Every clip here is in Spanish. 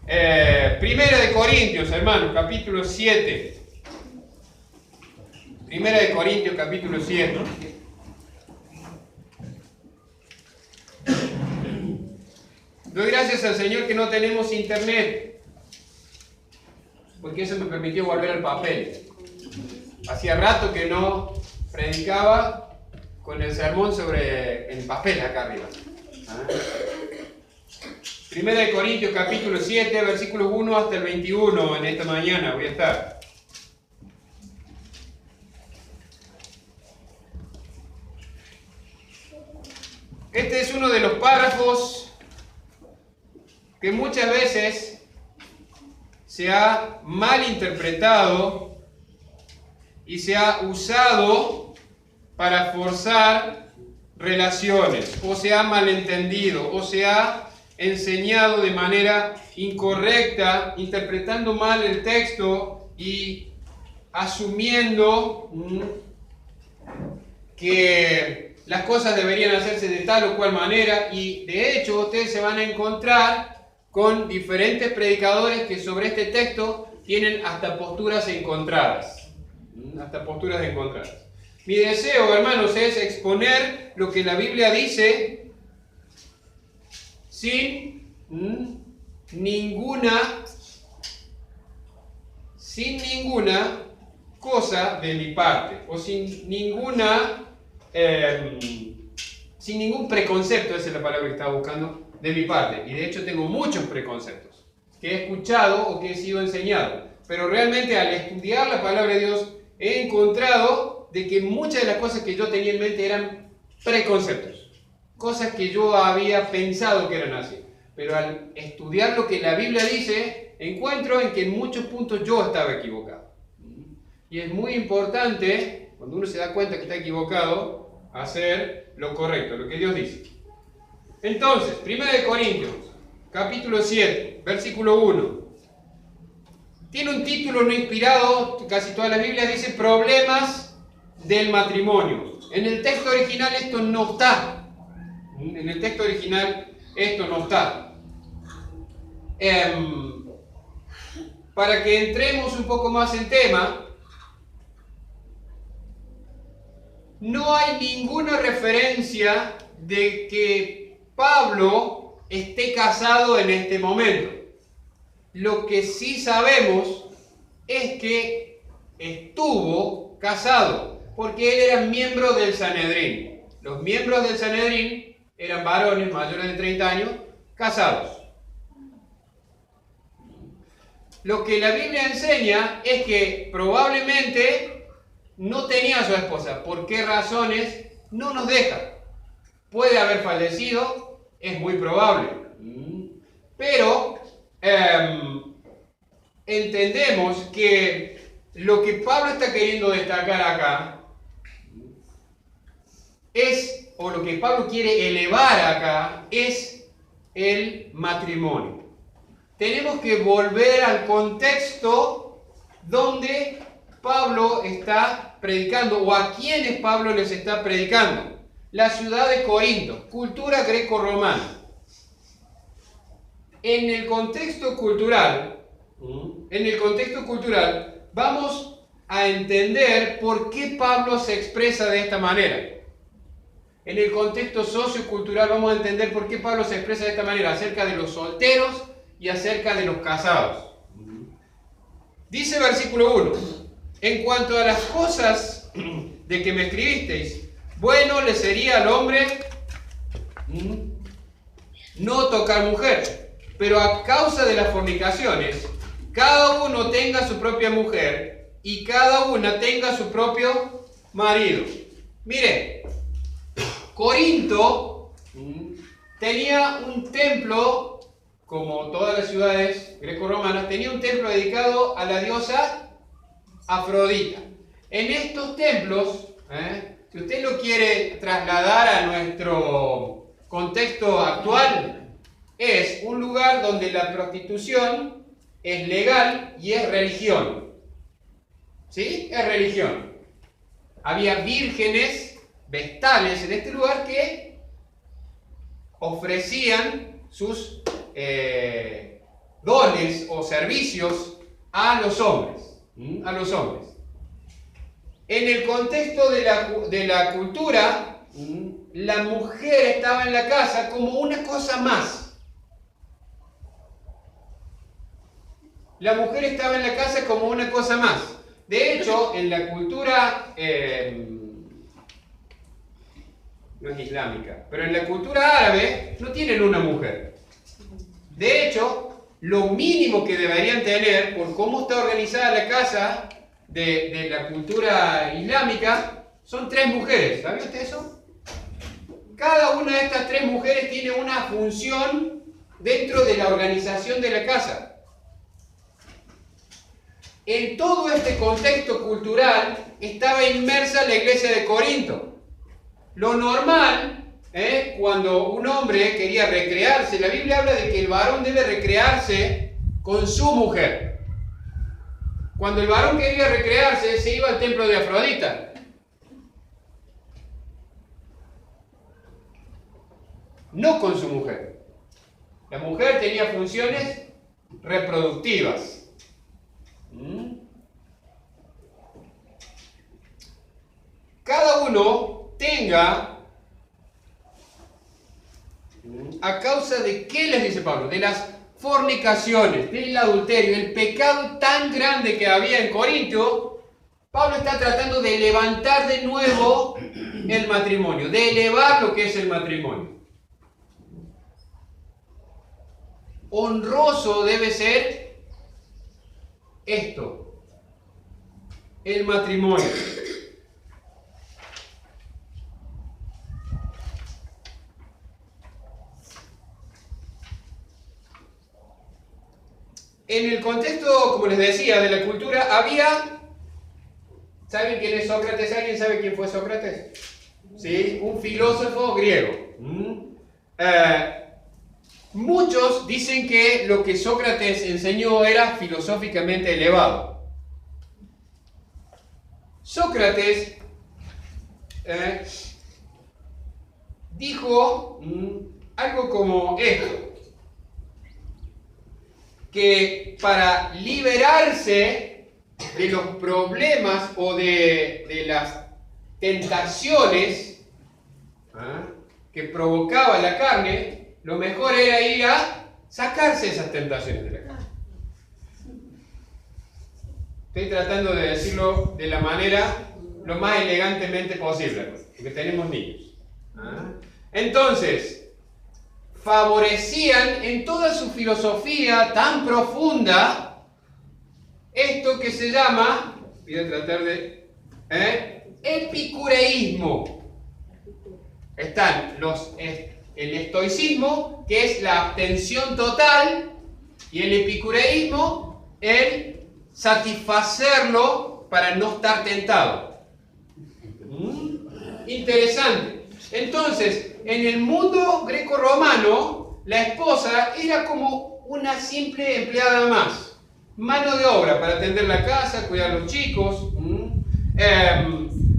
Primera de Corintios, hermanos, capítulo 7. Primera de Corintios, capítulo 7. Doy gracias al Señor que no tenemos internet, porque eso me permitió volver al papel. Hacía rato que no predicaba con el sermón sobre el papel acá arriba. Primera de Corintios, capítulo 7, versículos 1 hasta el 21, en esta mañana voy a estar. Este es uno de los párrafos que muchas veces se ha malinterpretado y se ha usado para forzar relaciones, o se ha malentendido, o se ha enseñado de manera incorrecta, interpretando mal el texto y asumiendo que las cosas deberían hacerse de tal o cual manera, y de hecho ustedes se van a encontrar con diferentes predicadores que sobre este texto tienen hasta posturas encontradas. Mi deseo, hermanos, es exponer lo que la Biblia dice sin ninguna cosa de mi parte, o sin ningún preconcepto, esa es la palabra que estaba buscando, de mi parte. Y de hecho tengo muchos preconceptos que he escuchado o que he sido enseñado, pero realmente al estudiar la palabra de Dios he encontrado de que muchas de las cosas que yo tenía en mente eran preconceptos, cosas que yo había pensado que eran así, pero al estudiar lo que la Biblia dice, encuentro en que en muchos puntos yo estaba equivocado. Y es muy importante, cuando uno se da cuenta que está equivocado, hacer lo correcto, lo que Dios dice. Entonces, 1 Corintios, capítulo 7, versículo 1. Tiene un título no inspirado, casi toda la Biblia dice problemas del matrimonio. En el texto original esto no está. Para que entremos un poco más en tema, no hay ninguna referencia de que Pablo esté casado en este momento. Lo que sí sabemos es que estuvo casado, porque él era miembro del Sanedrín. Los miembros del Sanedrín eran varones mayores de 30 años, casados. Lo que la Biblia enseña es que probablemente no tenía a su esposa. ¿Por qué razones? No nos deja. Puede haber fallecido, es muy probable. Pero entendemos que lo que Pablo está queriendo destacar acá es, o lo que Pablo quiere elevar acá, es el matrimonio. Tenemos que volver al contexto donde Pablo está predicando, o a quienes Pablo les está predicando. La ciudad de Corinto, cultura greco-romana. En el contexto cultural, vamos a entender por qué Pablo se expresa de esta manera. En el contexto sociocultural vamos a entender por qué Pablo se expresa de esta manera acerca de los solteros y acerca de los casados. Dice versículo 1: en cuanto a las cosas de que me escribisteis, bueno le sería al hombre no tocar mujer, pero a causa de las fornicaciones, cada uno tenga su propia mujer y cada una tenga su propio marido. Mire, Corinto tenía un templo, como todas las ciudades greco-romanas, tenía un templo dedicado a la diosa Afrodita. En estos templos, si usted lo quiere trasladar a nuestro contexto actual, es un lugar donde la prostitución es legal y es religión. ¿Sí? Es religión. Había vírgenes vestales en este lugar que ofrecían sus dones o servicios a los hombres. A los hombres. En el contexto de la cultura, la mujer estaba en la casa como una cosa más. La mujer estaba en la casa como una cosa más. De hecho, en la cultura, no es islámica, pero en la cultura árabe no tienen una mujer. De hecho, lo mínimo que deberían tener, por cómo está organizada la casa de la cultura islámica, son 3 mujeres. ¿Sabía usted eso? Cada una de estas 3 mujeres tiene una función dentro de la organización de la casa. En todo este contexto cultural estaba inmersa la iglesia de Corinto. Lo normal, cuando un hombre quería recrearse, la Biblia habla de que el varón debe recrearse con su mujer. Cuando el varón quería recrearse, se iba al templo de Afrodita. No con su mujer. La mujer tenía funciones reproductivas. Cada uno tenga, a causa de qué les dice Pablo, de las fornicaciones, del adulterio, el pecado tan grande que había en Corinto, Pablo está tratando de levantar de nuevo el matrimonio, de elevar lo que es el matrimonio. Honroso debe ser esto, el matrimonio. En el contexto, como les decía, de la cultura, había... ¿Saben quién es Sócrates? ¿Alguien sabe quién fue Sócrates? ¿Sí? Un filósofo griego. Muchos dicen que lo que Sócrates enseñó era filosóficamente elevado. Sócrates dijo algo como esto, que para liberarse de los problemas o de las tentaciones que provocaba la carne, lo mejor era ir a sacarse esas tentaciones de la carne. Estoy tratando de decirlo de la manera lo más elegantemente posible, porque tenemos niños. Entonces, favorecían en toda su filosofía tan profunda esto que se llama, voy a tratar de, epicureísmo. Están el estoicismo, que es la abstención total, y el epicureísmo, el satisfacerlo para no estar tentado. Interesante. Entonces, en el mundo greco-romano, la esposa era como una simple empleada más. Mano de obra para atender la casa, cuidar a los chicos.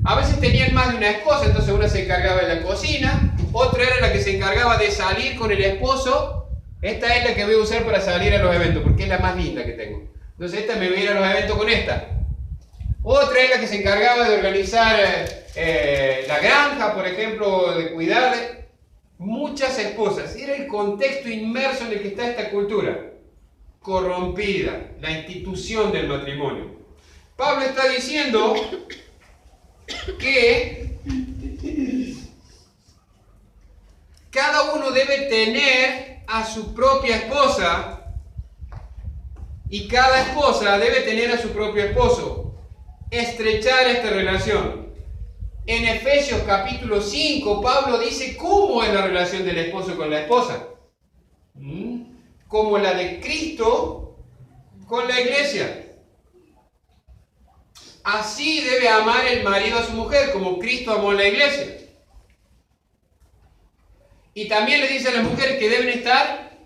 A veces tenían más de una esposa, entonces una se encargaba de la cocina, otra era la que se encargaba de salir con el esposo. Esta es la que voy a usar para salir a los eventos, porque es la más linda que tengo. Entonces esta me voy a ir a los eventos con esta. Otra es la que se encargaba de organizar la granja, por ejemplo, de cuidarle. Muchas esposas. Era el contexto inmerso en el que está esta cultura. Corrompida, la institución del matrimonio. Pablo está diciendo que cada uno debe tener a su propia esposa y cada esposa debe tener a su propio esposo. Estrechar esta relación. En Efesios capítulo 5, Pablo dice cómo es la relación del esposo con la esposa. Como la de Cristo con la iglesia. Así debe amar el marido a su mujer, como Cristo amó a la iglesia. Y también le dice a las mujeres que deben estar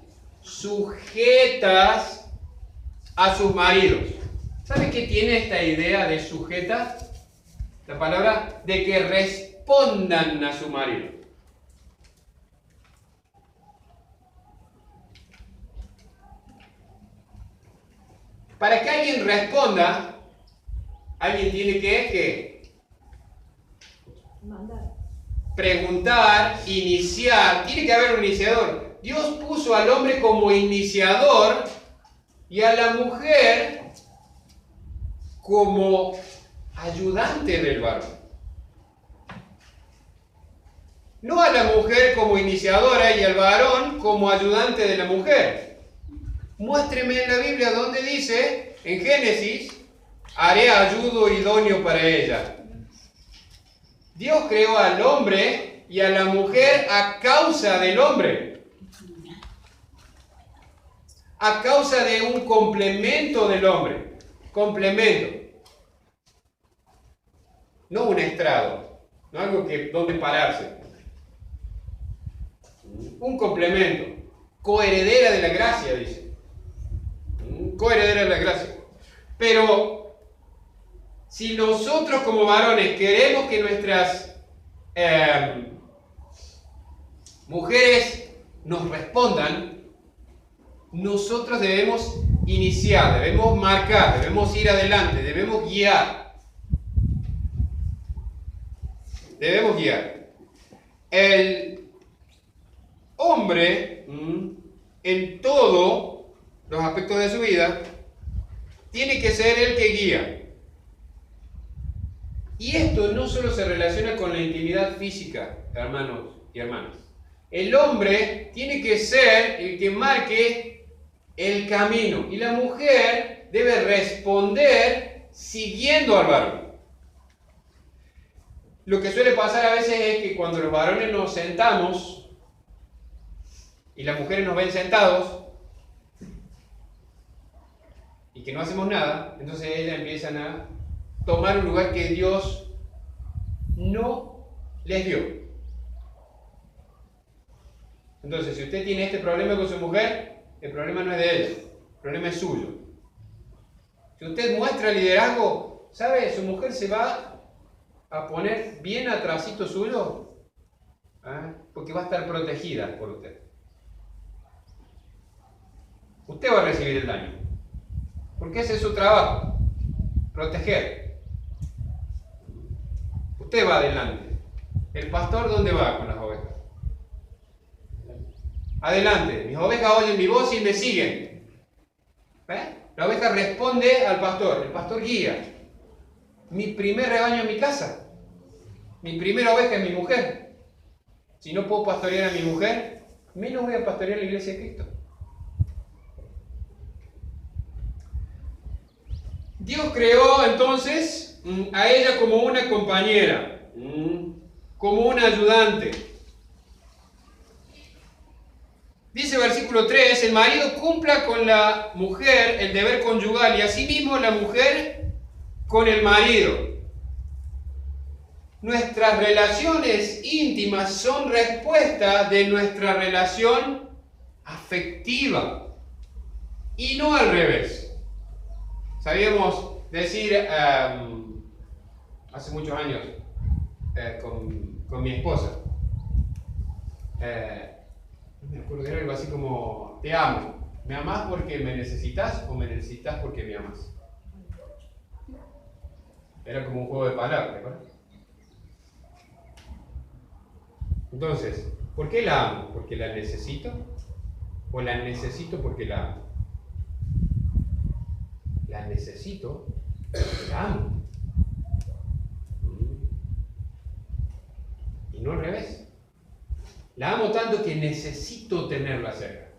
sujetas a sus maridos. ¿Sabe qué tiene esta idea de sujetas? La palabra de que respondan a su marido. Para que alguien responda, alguien tiene que preguntar, iniciar. Tiene que haber un iniciador. Dios puso al hombre como iniciador y a la mujer como ayudante del varón. No a la mujer como iniciadora y al varón como ayudante de la mujer. Muéstreme en la Biblia donde dice, en Génesis, haré ayudo idóneo para ella. Dios creó al hombre y a la mujer a causa del hombre. A causa de un complemento del hombre. Complemento. No un estrado. No algo que donde pararse. Un complemento. Coheredera de la gracia, dice. Coheredera de la gracia. Pero si nosotros como varones queremos que nuestras mujeres nos respondan, nosotros debemos iniciar, debemos marcar, debemos ir adelante, debemos guiar. Debemos guiar. El hombre, en todos los aspectos de su vida, tiene que ser el que guía. Y esto no solo se relaciona con la intimidad física, hermanos y hermanas. El hombre tiene que ser el que marque el camino y la mujer debe responder siguiendo al varón. Lo que suele pasar a veces es que cuando los varones nos sentamos y las mujeres nos ven sentados y que no hacemos nada, entonces ellas empiezan a tomar un lugar que Dios no les dio. Entonces, si usted tiene este problema con su mujer, el problema no es de ella, el problema es suyo. Si usted muestra liderazgo, ¿sabe? Su mujer se va a poner bien atrasito suyo, porque va a estar protegida por usted. Usted va a recibir el daño, porque ese es su trabajo, proteger. Usted va adelante. ¿El pastor dónde va con las ovejas? Adelante. Mis ovejas oyen mi voz y me siguen. La oveja responde al pastor. El pastor guía. Mi primer rebaño en mi casa. Mi primera oveja es mi mujer. Si no puedo pastorear a mi mujer, menos voy a pastorear la iglesia de Cristo. Dios creó entonces a ella como una compañera, como una ayudante. Dice versículo 3, el marido cumpla con la mujer el deber conyugal y asimismo la mujer con el marido. Nuestras relaciones íntimas son respuesta de nuestra relación afectiva y no al revés. Sabíamos decir hace muchos años con mi esposa, me acuerdo que era algo así como, te amo, ¿me amás porque me necesitas o me necesitas porque me amas? Era como un juego de palabras, ¿verdad? Entonces, ¿por qué la amo? ¿Porque la necesito? ¿O la necesito porque la amo? La necesito porque la amo. Y no al revés. La amo tanto que necesito tenerla cerca.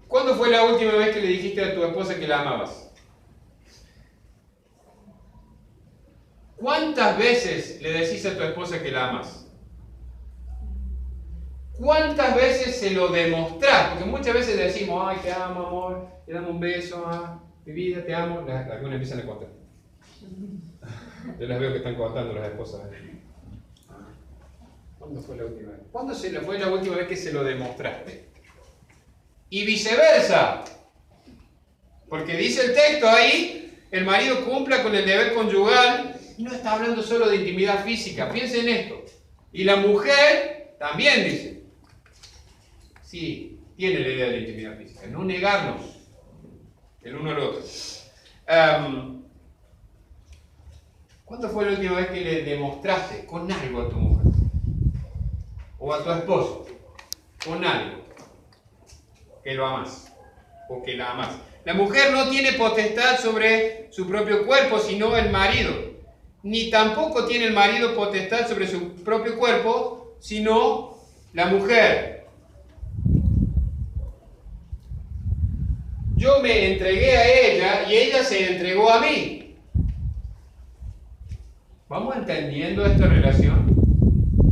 ¿Cuándo fue la última vez que le dijiste a tu esposa que la amabas? ¿Cuántas veces le decís a tu esposa que la amas? ¿Cuántas veces se lo demostrás? Porque muchas veces decimos, ay, te amo, amor, te damos un beso, mi vida, te amo. Algunas empiezan a contar. Yo las veo que están contando las esposas. ¿Cuándo fue la última vez? ¿Cuándo fue la última vez que se lo demostraste? Y viceversa. Porque dice el texto ahí, el marido cumpla con el deber conyugal, y no está hablando solo de intimidad física. Piensen en esto. Y la mujer también dice, sí, tiene la idea de la intimidad física, no negarnos el uno al otro. ¿Cuándo fue la última vez que le demostraste con algo a tu mujer? O a tu esposo, con algo, que lo amas o que la amas. La mujer no tiene potestad sobre su propio cuerpo, sino el marido. Ni tampoco tiene el marido potestad sobre su propio cuerpo, sino la mujer. Yo me entregué a ella y ella se entregó a mí. ¿Vamos entendiendo esta relación?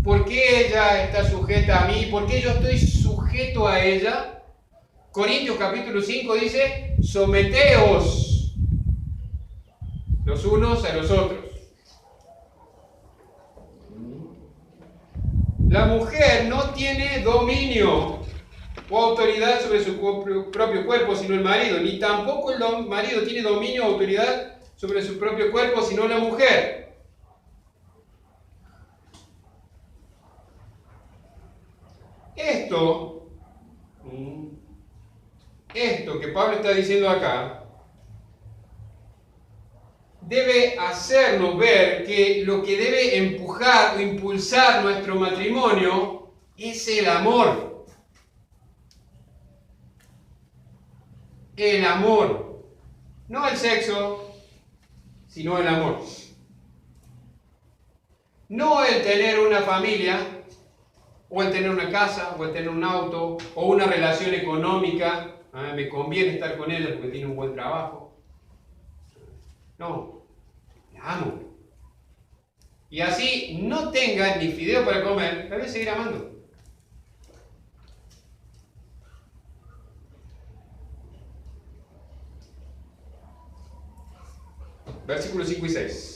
¿Por qué ella está sujeta a mí? ¿Por qué yo estoy sujeto a ella? Corintios capítulo 5 dice, someteos los unos a los otros. La mujer no tiene dominio o autoridad sobre su propio cuerpo, sino el marido, ni tampoco el marido tiene dominio o autoridad sobre su propio cuerpo, sino la mujer. Esto que Pablo está diciendo acá debe hacernos ver que lo que debe empujar o impulsar nuestro matrimonio es el amor. El amor. No el sexo, sino el amor. No el tener una familia, o el tener una casa, o el tener un auto, o una relación económica. Me conviene estar con ella porque tiene un buen trabajo. No, la amo. Y así no tenga ni fideo para comer, la voy a seguir amando. Versículos 5 y 6.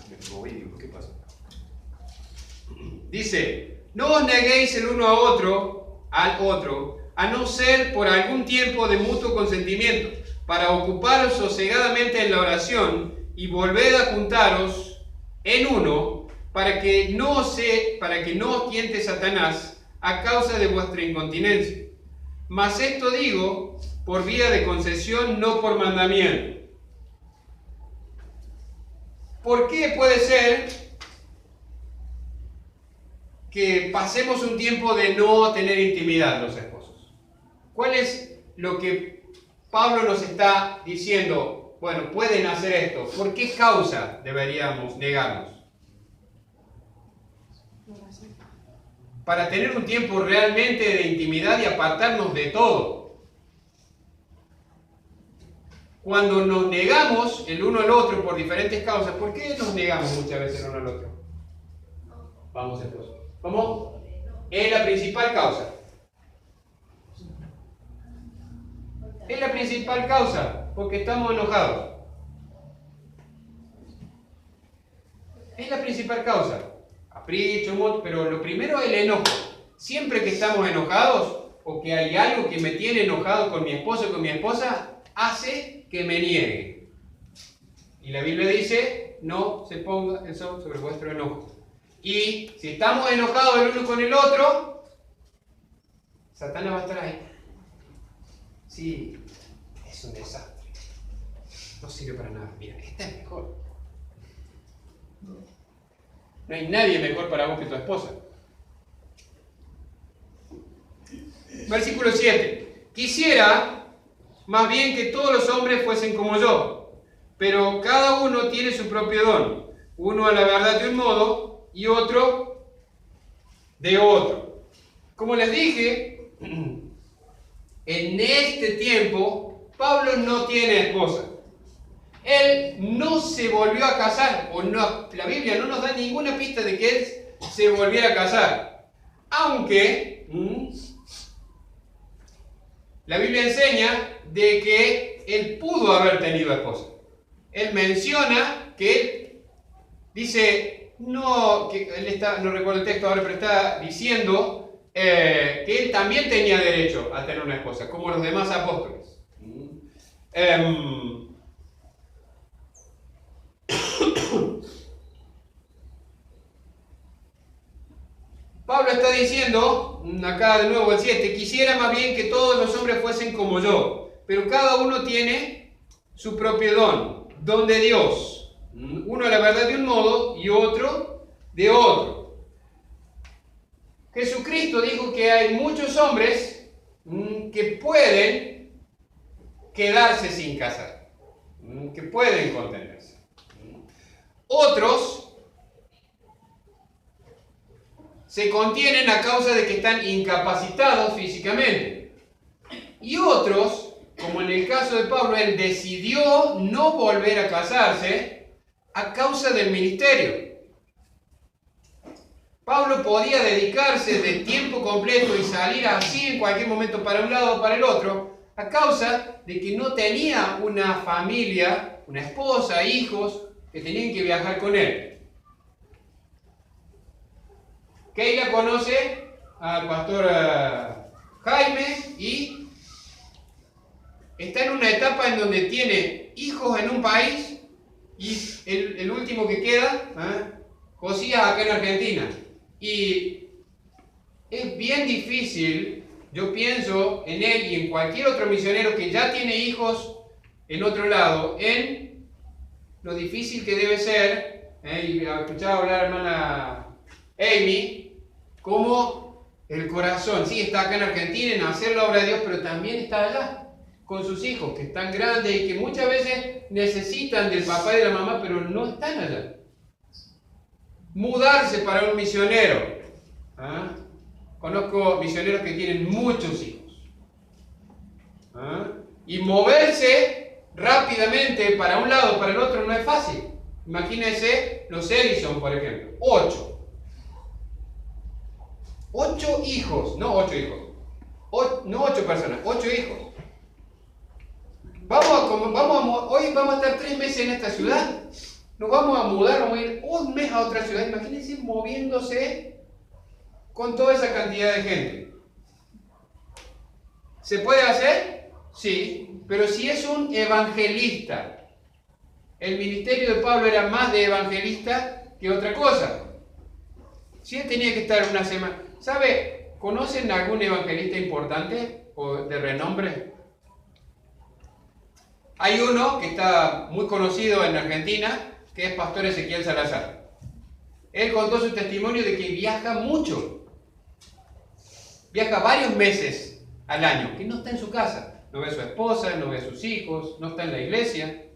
Me moví, digo, ¿qué pasó? Dice, no os neguéis el uno al otro, a no ser por algún tiempo de mutuo consentimiento, para ocuparos sosegadamente en la oración y volved a juntaros en uno, para que no os tiente Satanás a causa de vuestra incontinencia. Mas esto digo por vía de concesión, no por mandamiento. ¿Por qué puede ser que pasemos un tiempo de no tener intimidad los esposos? ¿Cuál es lo que Pablo nos está diciendo? Bueno, pueden hacer esto. ¿Por qué causa deberíamos negarnos? Para tener un tiempo realmente de intimidad y apartarnos de todo. Cuando nos negamos el uno al otro por diferentes causas, ¿por qué nos negamos muchas veces el uno al otro? Vamos, esposo. ¿Cómo? Es la principal causa. Es la principal causa, porque estamos enojados. Es la principal causa. Capricho, pero lo primero es el enojo. Siempre que estamos enojados, o que hay algo que me tiene enojado con mi esposo o con mi esposa, hace que me niegue. Y la Biblia dice, no se ponga el sol sobre vuestro enojo. Y si estamos enojados el uno con el otro, Satanás va a estar ahí. Sí, es un desastre. No sirve para nada. Mira, esta es mejor. No hay nadie mejor para vos que tu esposa. Versículo 7. Quisiera más bien que todos los hombres fuesen como yo, pero cada uno tiene su propio don. Uno a la verdad de un modo y otro de otro. Como les dije, en este tiempo Pablo no tiene esposa. Él no se volvió a casar, o no, la Biblia no nos da ninguna pista de que él se volviera a casar. Aunque la Biblia enseña de que él pudo haber tenido esposa. Él menciona que él dice, no recuerdo el texto ahora, pero está diciendo que él también tenía derecho a tener una esposa, como los demás apóstoles. acá de nuevo el 7, quisiera más bien que todos los hombres fuesen como yo, pero cada uno tiene su propio don de Dios. Uno la verdad de un modo y otro de otro. Jesucristo dijo que hay muchos hombres que pueden quedarse sin casar, que pueden contenerse. Otros se contienen a causa de que están incapacitados físicamente. Y otros, como en el caso de Pablo, él decidió no volver a casarse a causa del ministerio. Pablo podía dedicarse de tiempo completo y salir así en cualquier momento para un lado o para el otro, a causa de que no tenía una familia, una esposa, hijos, que tenían que viajar con él. Keila conoce al pastor Jaime y está en una etapa en donde tiene hijos en un país y el último que queda, Josías acá en Argentina. Y es bien difícil, yo pienso en él y en cualquier otro misionero que ya tiene hijos en otro lado, en lo difícil que debe ser, y escuchaba hablar a la hermana Amy, como el corazón, sí, está acá en Argentina en hacer la obra de Dios, pero también está allá con sus hijos que están grandes y que muchas veces necesitan del papá y de la mamá, pero no están allá. Mudarse para un misionero. Conozco misioneros que tienen muchos hijos. Y moverse rápidamente para un lado o para el otro no es fácil. Imagínense los Edison, por ejemplo. 8 hijos, no 8 hijos. No 8 personas, 8 hijos. Hoy vamos a estar 3 meses en esta ciudad. Nos vamos a mudar, vamos a ir un mes a otra ciudad. Imagínense moviéndose con toda esa cantidad de gente. ¿Se puede hacer? Sí, pero si es un evangelista. El ministerio de Pablo era más de evangelista que otra cosa. Si él tenía que estar una semana. ¿Sabe? ¿Conocen algún evangelista importante o de renombre? Hay uno que está muy conocido en Argentina, que es Pastor Ezequiel Salazar. Él contó su testimonio de que viaja mucho. Viaja varios meses al año, que no está en su casa. No ve a su esposa, no ve a sus hijos, no está en la iglesia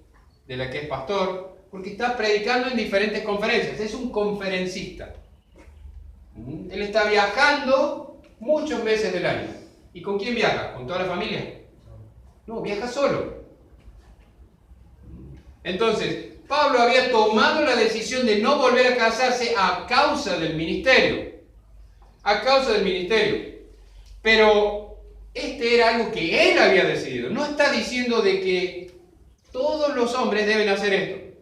de la que es pastor, porque está predicando en diferentes conferencias. Es un conferencista. Él está viajando muchos meses del año. ¿Y con quién viaja? ¿Con toda la familia? No, viaja solo. Entonces, Pablo había tomado la decisión de no volver a casarse a causa del ministerio. A causa del ministerio. Pero este era algo que él había decidido. No está diciendo de que todos los hombres deben hacer esto.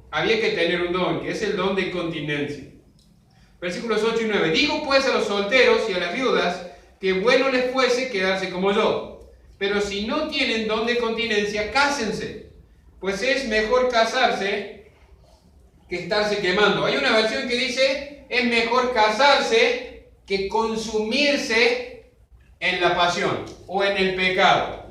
Había que tener un don, que es el don de continencia. Versículos 8 y 9. Digo pues a los solteros y a las viudas que bueno les fuese quedarse como yo. Pero si no tienen don de continencia, cásense. Pues es mejor casarse que estarse quemando. Hay una versión que dice, es mejor casarse que consumirse en la pasión o en el pecado.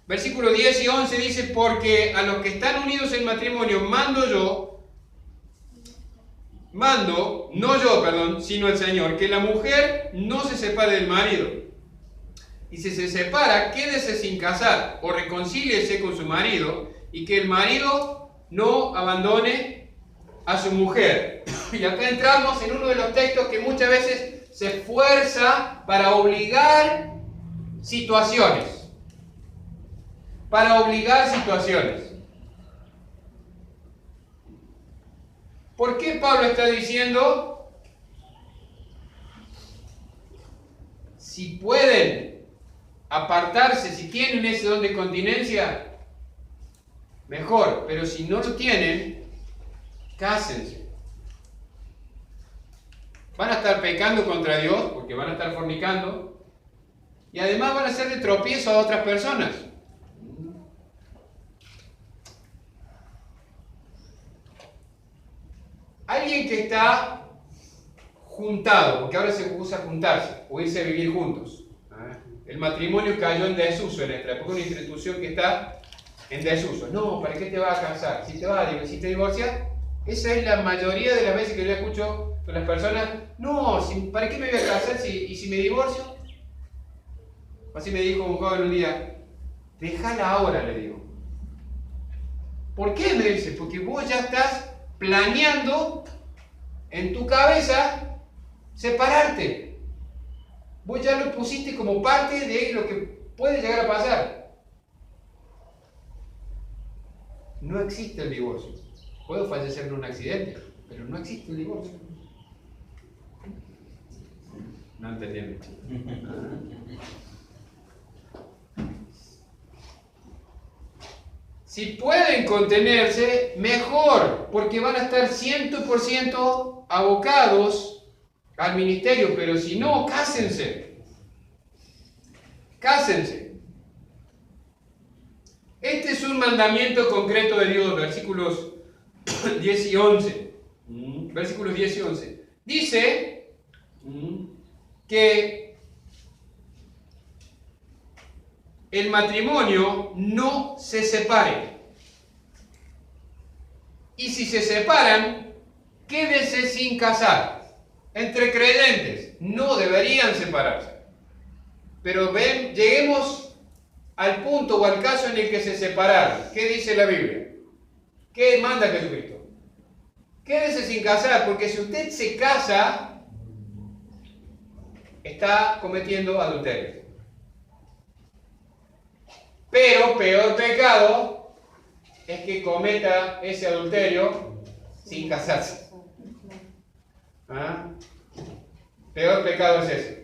Versículo 10 y 11 dice, porque a los que están unidos en matrimonio no yo, sino el Señor, que la mujer no se separe del marido. Y si se separa, quédese sin casar o reconcíliese con su marido, y que el marido no abandone a su mujer. Y acá entramos en uno de los textos que muchas veces se esfuerza para obligar situaciones. ¿Por qué Pablo está diciendo, si pueden apartarse, si tienen ese don de continencia, mejor, pero si no lo tienen, cásense? Van a estar pecando contra Dios, porque van a estar fornicando, y además van a ser de tropiezo a otras personas. Alguien que está juntado, porque ahora se usa juntarse o irse a vivir juntos. El matrimonio cayó en desuso en nuestra época, una institución que está en desuso. No, ¿para qué te vas a casar? Si te divorcias, esa es la mayoría de las veces que yo escucho con las personas, no, ¿para qué me voy a casar y si me divorcio? Así me dijo un joven un día, déjala ahora, le digo. ¿Por qué? Me dice, porque vos ya estás planeando en tu cabeza separarte. Vos ya lo pusiste como parte de lo que puede llegar a pasar. No existe el divorcio. Puedo fallecer en un accidente, pero no existe el divorcio. No entendieron. Si pueden contenerse, mejor, porque van a estar 100% abocados al ministerio, pero si no, cásense. Cásense. Este es un mandamiento concreto de Dios, versículos 10 y 11. Versículos 10 y 11. Dice que el matrimonio no se separe. Y si se separan, quédese sin casar. Entre creyentes no deberían separarse. Pero lleguemos al punto o al caso en el que se separaron. ¿Qué dice la Biblia? ¿Qué manda Jesucristo? Quédese sin casar, porque si usted se casa, está cometiendo adulterio. Pero peor pecado es que cometa ese adulterio sin casarse. ¿Ah? Peor pecado es ese.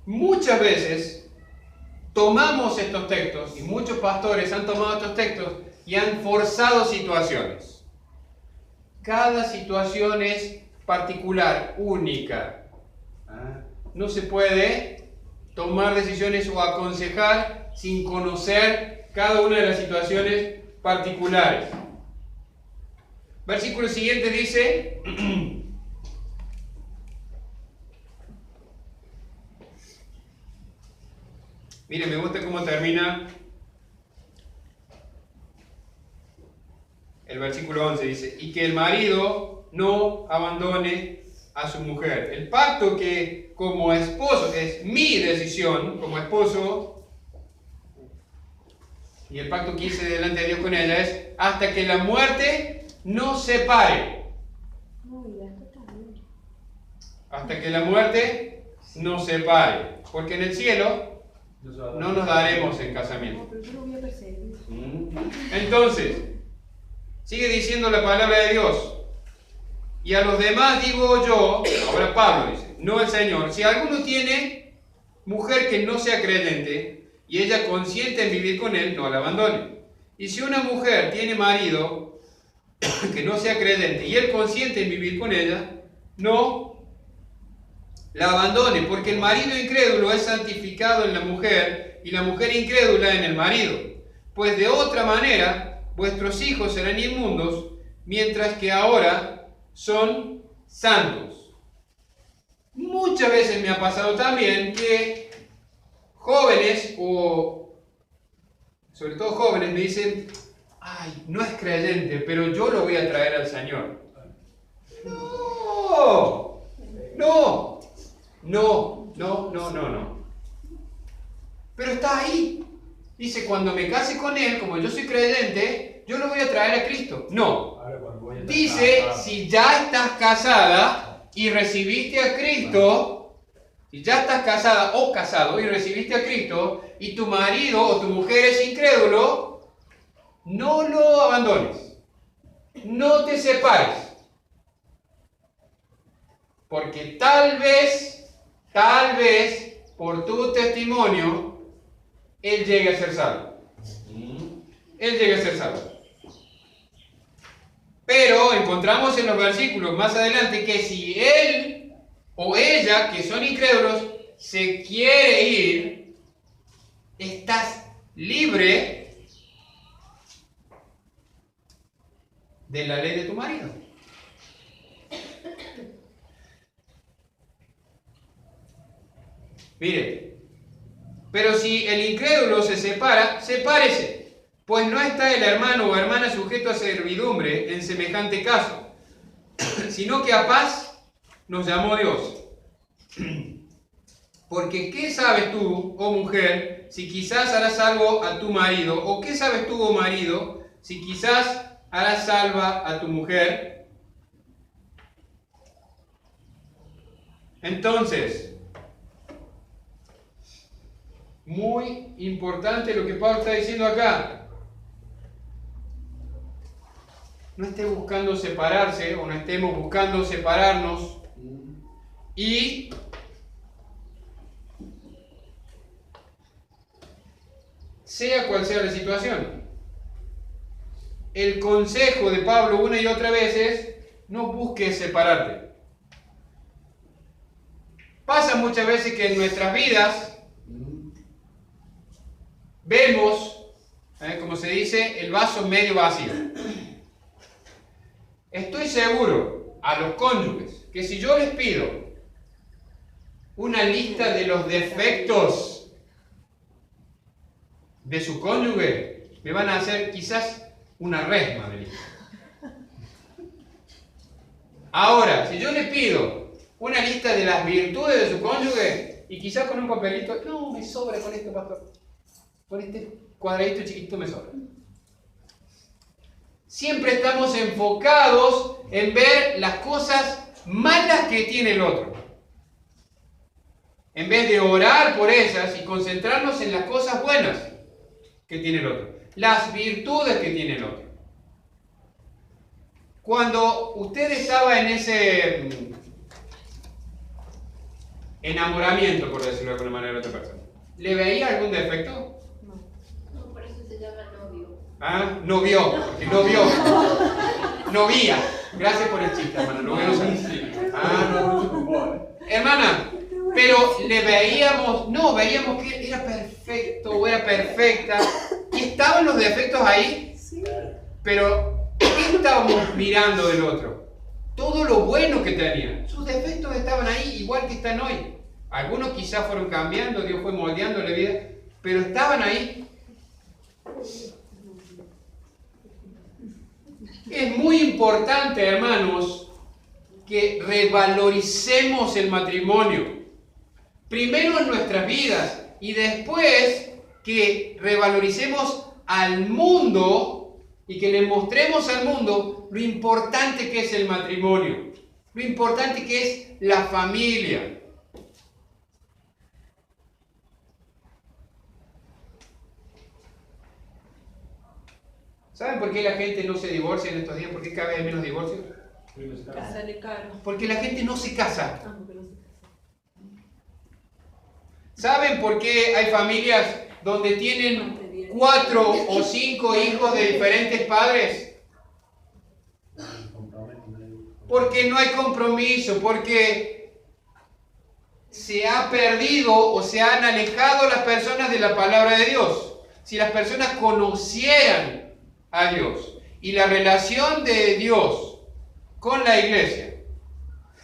Muchas veces tomamos estos textos, y muchos pastores han tomado estos textos y han forzado situaciones. Cada situación es particular, única. No se puede tomar decisiones o aconsejar sin conocer cada una de las situaciones particulares. Versículo siguiente dice... Mire, me gusta cómo termina el versículo 11. Dice, y que el marido no abandone a su mujer. El pacto que como esposo, es mi decisión como esposo, y el pacto que hice delante de Dios con ella es hasta que la muerte nos separe. Hasta que la muerte nos separe. Porque en el cielo no nos daremos en casamiento. Entonces, sigue diciendo la palabra de Dios. Y a los demás digo yo, ahora Pablo dice, no el Señor, si alguno tiene mujer que no sea creyente y ella consiente en vivir con él, no la abandone. Y si una mujer tiene marido que no sea creyente y él consiente en vivir con ella, no la abandone, porque el marido incrédulo es santificado en la mujer y la mujer incrédula en el marido. Pues de otra manera vuestros hijos serán inmundos, mientras que ahora son santos. Muchas veces me ha pasado también que jóvenes, o sobre todo jóvenes, me dicen, ay, no es creyente, pero yo lo voy a traer al Señor. No. Pero está ahí. Dice, cuando me case con él, como yo soy creyente, yo lo voy a traer a Cristo. No. Dice, si ya estás casada y recibiste a Cristo, si ya estás casada o casado y recibiste a Cristo, y tu marido o tu mujer es incrédulo, no lo abandones. No te separes. Porque tal vez, por tu testimonio, él llegue a ser salvo. Él llegue a ser salvo. Pero encontramos en los versículos más adelante que si él o ella, que son incrédulos, se quiere ir, estás libre de la ley de tu marido. Mire, pero si el incrédulo se separa, sepárese, pues no está el hermano o hermana sujeto a servidumbre en semejante caso, sino que a paz nos llamó Dios. Porque ¿qué sabes tú, oh mujer, si quizás harás salvo a tu marido? ¿O qué sabes tú, oh marido, si quizás harás salva a tu mujer? Entonces, muy importante lo que Pablo está diciendo acá. No esté buscando separarse, o no estemos buscando separarnos, y sea cual sea la situación. El consejo de Pablo una y otra vez es: no busques separarte. Pasa muchas veces que en nuestras vidas vemos, como se dice, el vaso medio vacío. Estoy seguro a los cónyuges que si yo les pido una lista de los defectos de su cónyuge, me van a hacer quizás una resma de lista. Ahora, si yo le pido una lista de las virtudes de su cónyuge, y quizás con un papelito, no, me sobra con esto, pastor. Con este cuadradito chiquito me sobra. Siempre estamos enfocados en ver las cosas malas que tiene el otro, en vez de orar por ellas y concentrarnos en las cosas buenas que tiene el otro, las virtudes que tiene el otro. Cuando usted estaba en ese enamoramiento, por decirlo de alguna manera, de otra persona, ¿le veía algún defecto? No, por eso se llama novio. Ah, no vio, porque no vio. No vía. Gracias por el chiste, hermana. No veo. Hermana, pero le veíamos, no, veíamos que era perfecto o era perfecta. Y estaban los defectos ahí, pero ¿qué estábamos mirando del otro? Todo lo bueno que tenía. Sus defectos estaban ahí, igual que están hoy. Algunos quizás fueron cambiando, Dios fue moldeando la vida, pero estaban ahí. Es muy importante, hermanos, que revaloricemos el matrimonio. Primero en nuestras vidas y después que revaloricemos al mundo y que le mostremos al mundo lo importante que es el matrimonio, lo importante que es la familia. ¿Saben por qué la gente no se divorcia en estos días? ¿Por qué cada vez hay menos divorcios? Sale caro. Porque la gente no se casa. Ah, porque no se casa. ¿Saben por qué hay familias donde tienen 4 o 5 hijos de diferentes padres? Porque no hay compromiso, porque se ha perdido o se han alejado las personas de la palabra de Dios. Si las personas conocieran a Dios y la relación de Dios con la iglesia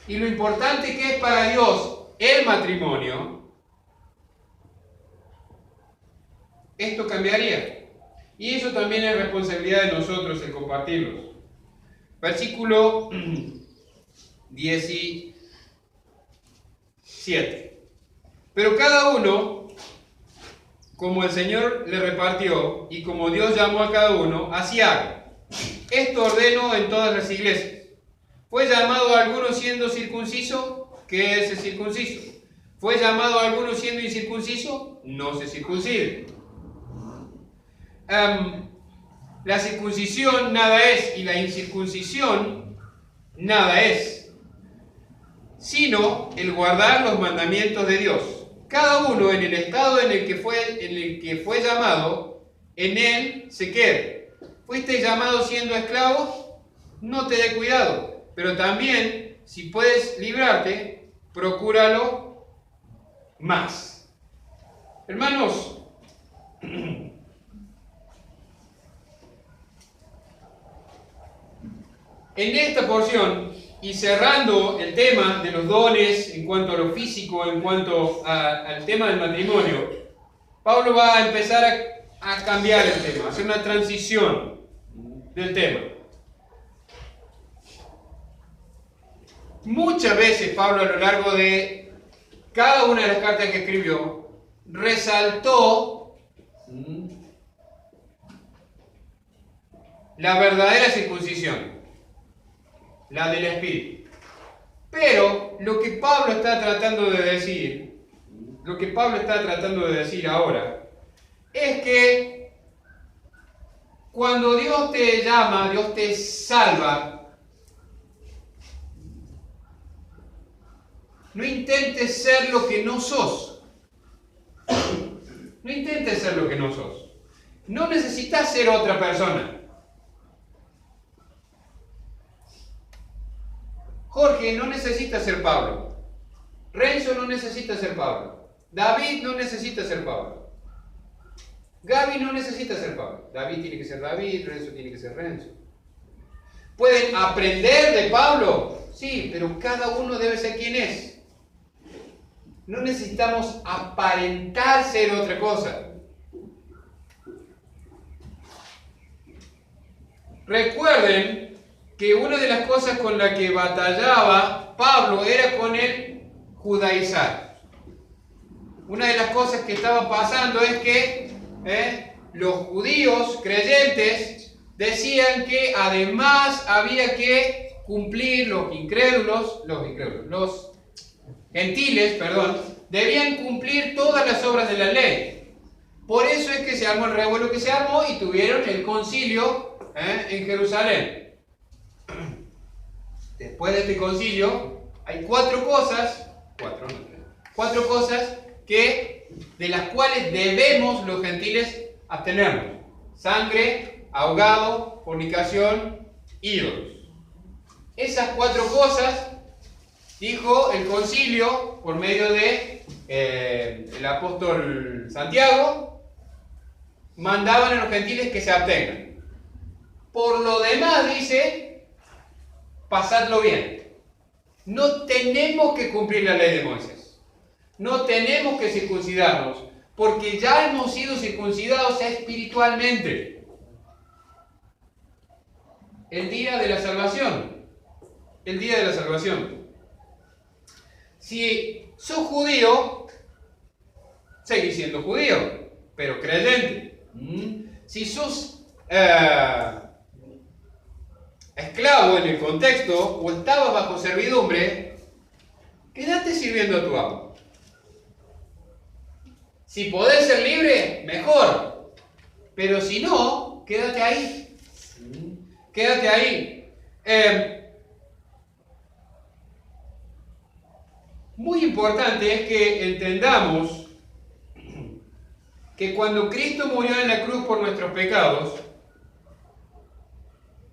y lo importante que es para Dios el matrimonio, esto cambiaría. Y eso también es responsabilidad de nosotros el compartirlos. Versículo 17. Pero cada uno, como el Señor le repartió y como Dios llamó a cada uno, así haga. Esto ordeno en todas las iglesias. ¿Fue llamado a alguno siendo circunciso? ¿Qué es el circunciso? ¿Fue llamado a alguno siendo incircunciso? No se circuncide. La circuncisión nada es y la incircuncisión nada es, sino el guardar los mandamientos de Dios. Cada uno en el estado en el que fue llamado, en él se quede. ¿Fuiste llamado siendo esclavo? No te dé cuidado, pero también, si puedes librarte, procúralo más. Hermanos, en esta porción, y cerrando el tema de los dones en cuanto a lo físico, en cuanto al tema del matrimonio, Pablo va a empezar a cambiar el tema, a hacer una transición del tema. Muchas veces Pablo, a lo largo de cada una de las cartas que escribió, resaltó la verdadera circuncisión, la del Espíritu. Pero lo que Pablo está tratando de decir, ahora, es que cuando Dios te llama, Dios te salva, no intentes ser lo que no sos. No intentes ser lo que no sos. No necesitas ser otra persona. Jorge no necesita ser Pablo. Renzo no necesita ser Pablo. David no necesita ser Pablo. Gaby no necesita ser Pablo. David tiene que ser David, Renzo tiene que ser Renzo. ¿Pueden aprender de Pablo? Sí, pero cada uno debe ser quien es. No necesitamos aparentar ser otra cosa. Recuerden que una de las cosas con la que batallaba Pablo era con el judaizar. Una de las cosas que estaba pasando es que los judíos creyentes decían que además había que cumplir los gentiles, debían cumplir todas las obras de la ley. Por eso es que se armó el revuelo que se armó y tuvieron el concilio en Jerusalén. Después de este concilio hay cuatro cosas de las cuales debemos los gentiles abstenernos: sangre, ahogado, fornicación, ídolos. Esas cuatro cosas, dijo el concilio por medio de el apóstol Santiago, mandaban a los gentiles que se abstengan. Por lo demás, dice, pasadlo bien. No tenemos que cumplir la ley de Moisés. No tenemos que circuncidarnos, porque ya hemos sido circuncidados espiritualmente. El día de la salvación. El día de la salvación. Si sos judío, seguís siendo judío, pero creyente. Si sos esclavo en el contexto o estabas bajo servidumbre, quédate sirviendo a tu amo. Si podés ser libre, mejor. Pero si no, quédate ahí. Quédate ahí. Muy importante es que entendamos que cuando Cristo murió en la cruz por nuestros pecados,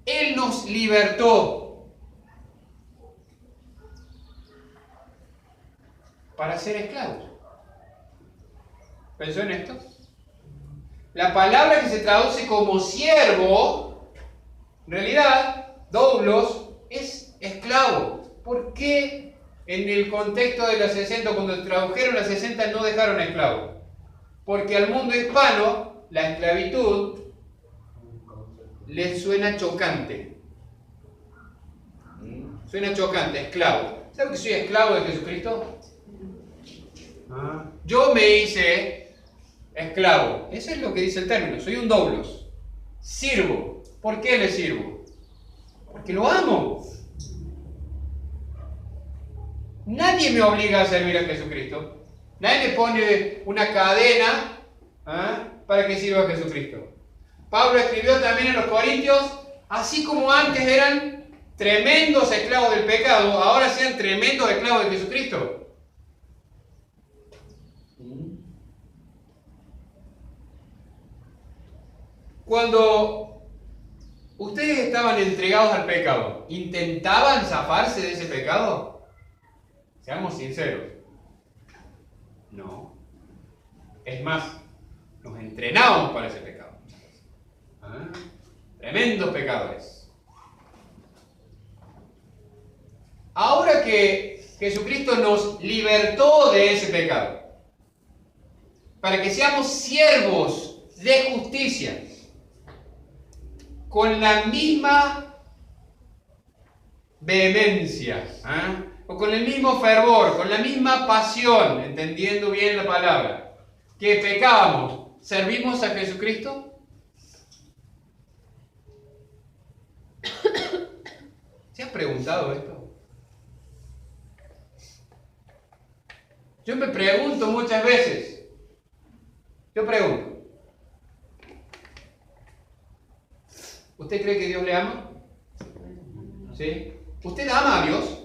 Él nos libertó para ser esclavos. ¿Pensó en esto? La palabra que se traduce como siervo, en realidad, doulos, es esclavo. ¿Por qué en el contexto de la 60, cuando tradujeron la 60, no dejaron esclavo? Porque al mundo hispano, la esclavitud les suena chocante. Suena chocante, esclavo. ¿Sabe que soy esclavo de Jesucristo? Yo me hice esclavo. Eso es lo que dice el término. Soy un doulos. Sirvo. ¿Por qué le sirvo? Porque lo amo. Nadie me obliga a servir a Jesucristo. Nadie me pone una cadena para que sirva a Jesucristo. Pablo escribió también en los Corintios, así como antes eran tremendos esclavos del pecado, ahora sean tremendos esclavos de Jesucristo. Cuando ustedes estaban entregados al pecado, ¿intentaban zafarse de ese pecado? Seamos sinceros. No. Es más, nos entrenábamos para ese pecado. Tremendos pecadores. que Jesucristo nos libertó de ese pecado, para que seamos siervos de justicia, con la misma vehemencia, o con el mismo fervor, con la misma pasión, entendiendo bien la palabra, que pecábamos, ¿servimos a Jesucristo? ¿Se has preguntado esto? Yo me pregunto muchas veces. Yo pregunto. ¿Usted cree que Dios le ama? ¿Sí? ¿Usted ama a Dios?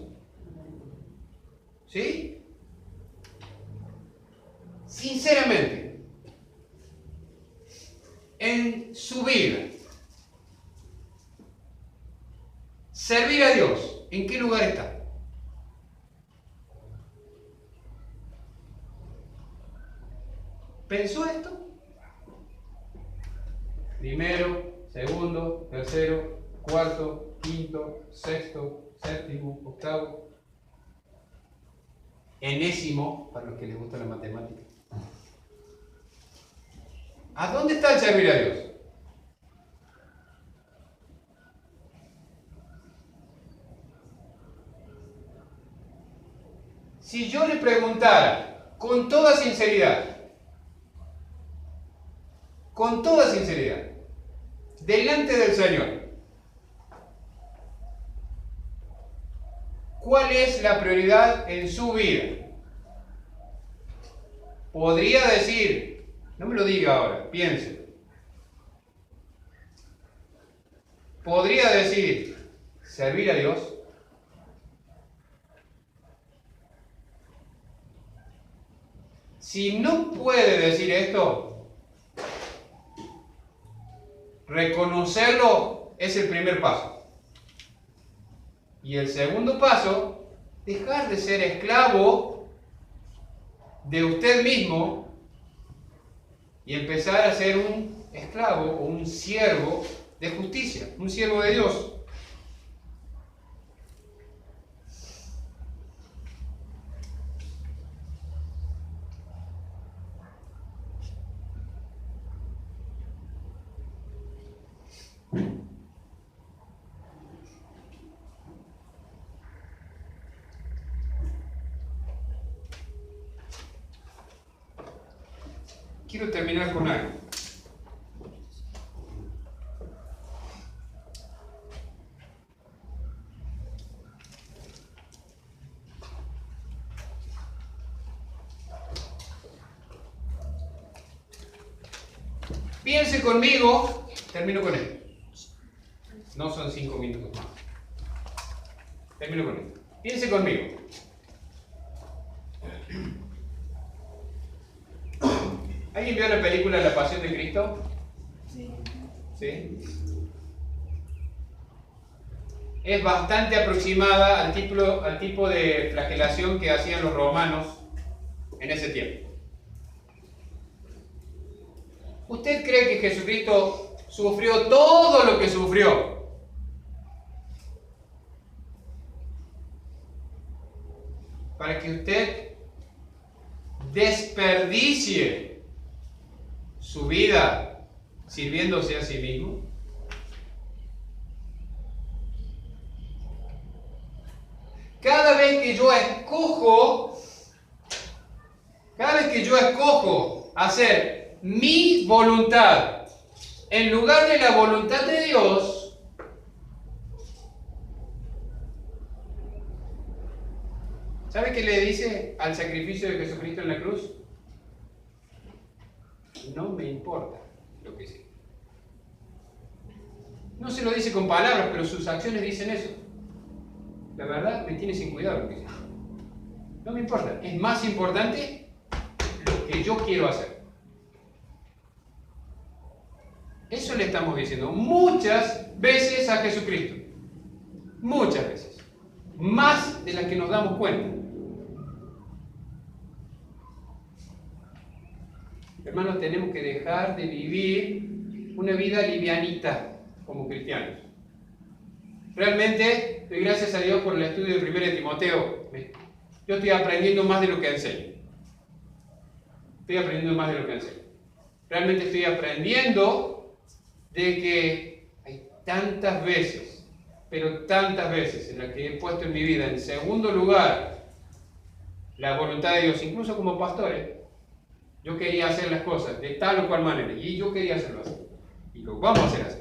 ¿Sí? Sinceramente, en su vida, servir a Dios, ¿en qué lugar está? ¿Pensó esto? Primero, segundo, tercero, cuarto, quinto, sexto, séptimo, octavo, enésimo, para los que les gusta la matemática. ¿A dónde está el servir a Dios? Si yo le preguntara con toda sinceridad, delante del Señor, ¿cuál es la prioridad en su vida? Podría decir, no me lo diga ahora, piense. Podría decir, servir a Dios. Si no puede decir esto, reconocerlo es el primer paso. Y el segundo paso, dejar de ser esclavo de usted mismo y empezar a ser un esclavo o un siervo de justicia, un siervo de Dios. Quiero terminar con algo. Piense conmigo, termino con esto. No son 5 minutos más. Termino con esto. Piense conmigo. ¿Alguien vio la película La Pasión de Cristo? Sí. ¿Sí? Es bastante aproximada al tipo de flagelación que hacían los romanos en ese tiempo. ¿Usted cree que Jesucristo sufrió todo lo que sufrió para que usted desperdicie su vida sirviéndose a sí mismo? Cada vez que yo escojo hacer mi voluntad en lugar de la voluntad de Dios, ¿sabe qué le dice al sacrificio de Jesucristo en la cruz? No me importa lo que sea. No se lo dice con palabras, pero sus acciones dicen eso. La verdad me tiene sin cuidado lo que sea. No me importa. Es más importante lo que yo quiero hacer. Eso le estamos diciendo muchas veces a Jesucristo. Muchas veces. Más de las que nos damos cuenta. Hermanos, tenemos que dejar de vivir una vida livianita como cristianos. Realmente doy gracias a Dios por el estudio de 1 de Timoteo. Yo estoy aprendiendo más de lo que enseño. Estoy aprendiendo más de lo que enseño. Realmente estoy aprendiendo de que hay tantas veces, pero tantas veces en las que he puesto en mi vida en segundo lugar la voluntad de Dios, incluso como pastor. Yo quería hacer las cosas de tal o cual manera, y yo quería hacerlo así. Y lo vamos a hacer así.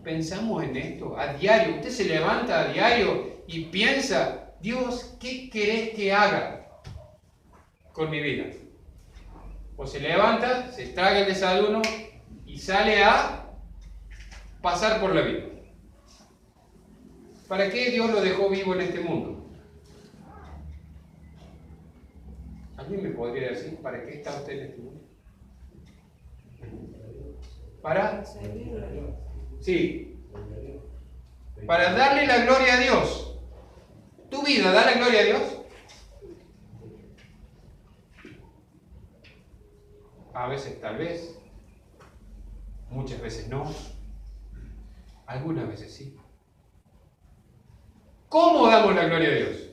Pensamos en esto a diario. Usted se levanta a diario y piensa, Dios, ¿qué querés que haga con mi vida? O se levanta, se traga el desayuno y sale a pasar por la vida. ¿Para qué Dios lo dejó vivo en este mundo? ¿Alguien me podría decir para qué está usted en este mundo? ¿Para? Sí. Para darle la gloria a Dios. ¿Tu vida da la gloria a Dios? A veces tal vez. Muchas veces no. Algunas veces sí. ¿Cómo damos la gloria a Dios?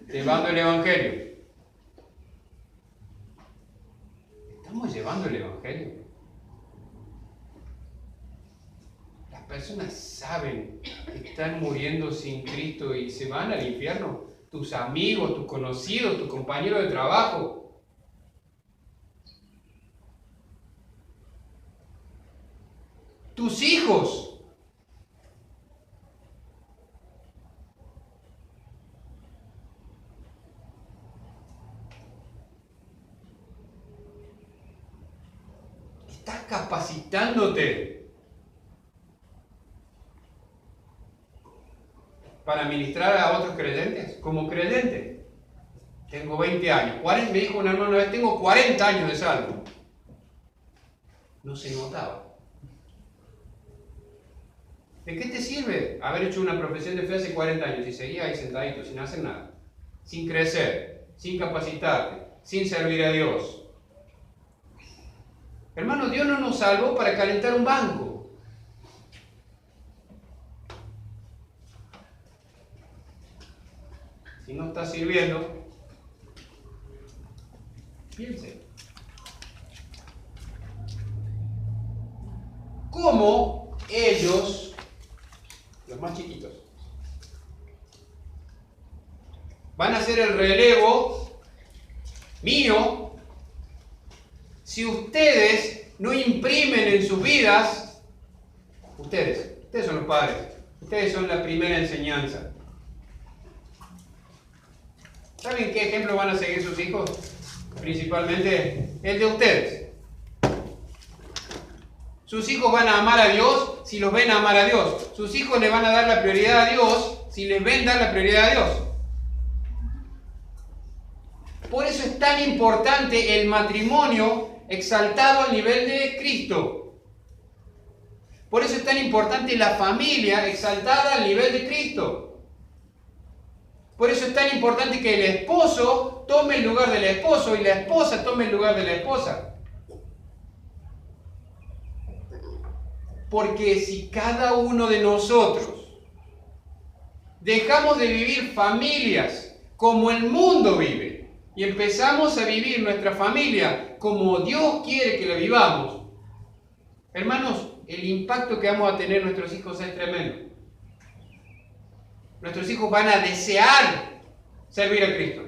Llevando el Evangelio. ¿Estamos llevando el Evangelio? Las personas saben que están muriendo sin Cristo y se van al infierno. Tus amigos, tus conocidos, tus compañeros de trabajo. Tus hijos. Estás capacitándote para ministrar a otros creyentes. Como creyente, tengo 20 años. Me dijo un hermano una vez, tengo 40 años de salvo. No se notaba. ¿De qué te sirve haber hecho una profesión de fe hace 40 años y seguías ahí sentadito, sin hacer nada? Sin crecer, sin capacitarte, sin servir a Dios. Hermano, Dios no nos salvó para calentar un banco. Si no está sirviendo, piense. ¿Cómo ellos, los más chiquitos, van a hacer el relevo mío si ustedes no imprimen en sus vidas? Ustedes son los padres, ustedes son la primera enseñanza. ¿Saben qué ejemplo van a seguir sus hijos? Principalmente el de ustedes. Sus hijos van a amar a Dios si los ven amar a Dios. Sus hijos le van a dar la prioridad a Dios si les ven dar la prioridad a Dios. Por eso es tan importante el matrimonio exaltado al nivel de Cristo. Por eso es tan importante la familia exaltada al nivel de Cristo. Por eso es tan importante que el esposo tome el lugar del esposo y la esposa tome el lugar de la esposa. Porque si cada uno de nosotros dejamos de vivir familias como el mundo vive y empezamos a vivir nuestra familia como Dios quiere que la vivamos, hermanos, el impacto que vamos a tener en nuestros hijos es tremendo. Nuestros hijos van a desear servir a Cristo.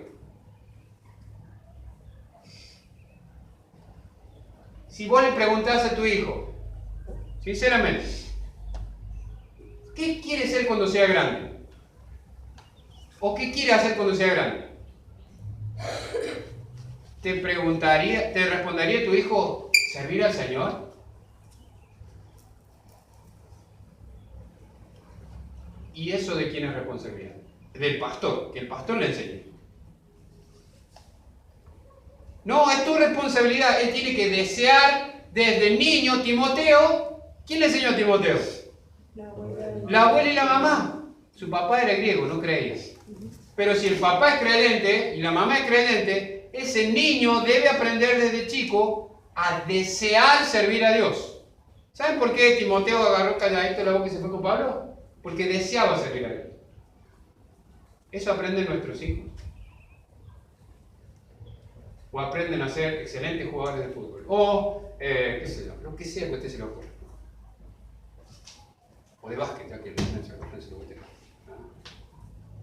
Si vos le preguntás a tu hijo, sinceramente, ¿qué quiere ser cuando sea grande? ¿O qué quiere hacer cuando sea grande? ¿Te respondería tu hijo, servir al Señor? ¿Y eso de quién es responsabilidad? Del pastor, que el pastor le enseñe. No, es tu responsabilidad. Él tiene que desear desde niño. Timoteo, ¿quién le enseñó a Timoteo? La abuela y la mamá. Su papá era griego, no creía. Pero si el papá es creyente y la mamá es creyente, ese niño debe aprender desde chico a desear servir a Dios. ¿Saben por qué Timoteo agarró calladito la boca y se fue con Pablo? Porque deseaba servir a Dios. Eso aprenden nuestros hijos. O aprenden a ser excelentes jugadores de fútbol. O, qué sé yo, lo que sea que a usted se le ocurra. O de básquet, ya que no se lo guste.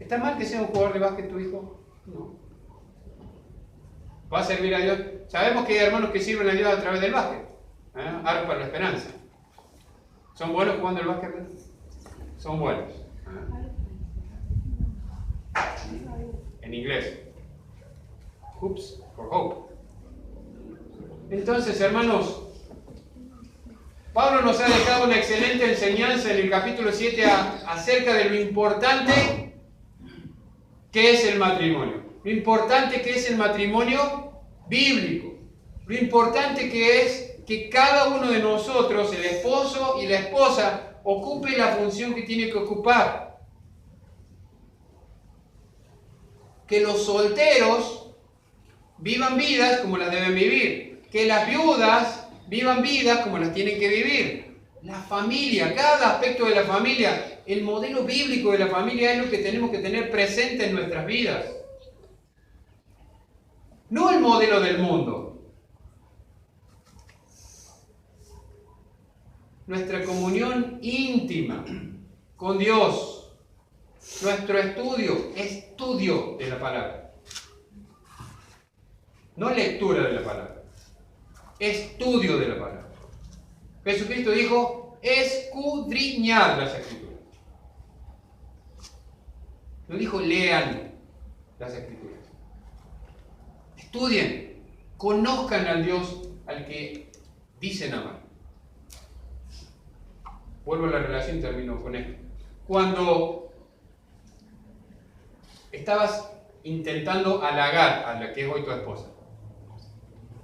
¿Está mal que sea un jugador de básquet tu hijo? No. ¿Va a servir a Dios? Sabemos que hay hermanos que sirven a Dios a través del básquet. Aro para la esperanza. ¿Son buenos jugando el básquet? Son buenos. En inglés. Hoops for hope. Entonces, hermanos, Pablo nos ha dejado una excelente enseñanza en el capítulo 7 acerca de lo importante que es el matrimonio. Lo importante que es el matrimonio bíblico. Lo importante que es que cada uno de nosotros, el esposo y la esposa, ocupe la función que tiene que ocupar. Que los solteros vivan vidas como las deben vivir. Que las viudas vivan vidas como las tienen que vivir. La familia, cada aspecto de la familia, el modelo bíblico de la familia es lo que tenemos que tener presente en nuestras vidas. No el modelo del mundo. Nuestra comunión íntima con Dios. Nuestro estudio de la palabra. No lectura de la palabra. Estudio de la palabra. Jesucristo dijo, escudriñar las Escrituras. No dijo, lean las Escrituras. Estudien, conozcan al Dios al que dicen amar. Vuelvo a la relación y termino con esto. Cuando estabas intentando halagar a la que es hoy tu esposa,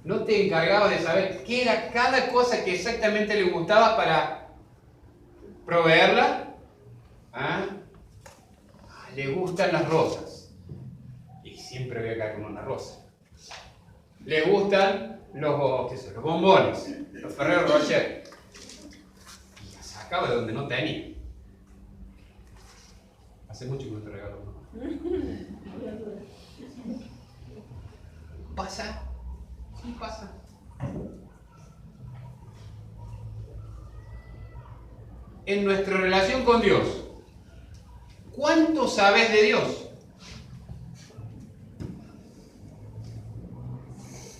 ¿no te encargabas de saber qué era cada cosa que exactamente le gustaba para proveerla? Le gustan las rosas. Y siempre voy a caer con una rosa. Le gustan los bombones, los Ferrero Rocher. Y la sacaba de donde no tenía. Hace mucho que no te regalo uno. ¿Pasa? Sí pasa. En nuestra relación con Dios, ¿cuánto sabes de Dios?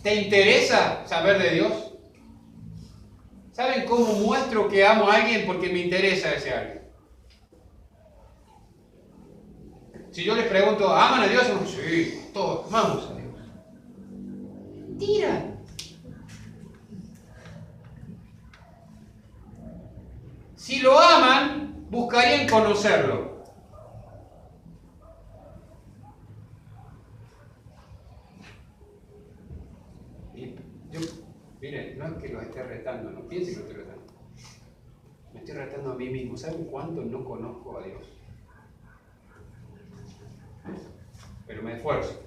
¿Te interesa saber de Dios? ¿Saben cómo muestro que amo a alguien? Porque me interesa ese alguien. Si yo les pregunto, ¿aman a Dios? Sí, todos amamos a Dios. Mentira. Si lo aman, buscarían conocerlo. Y yo, miren, no es que los esté retando, no piensen que lo estoy retando. Me estoy retando a mí mismo. ¿Saben cuánto no conozco a Dios? Pero me esfuerzo.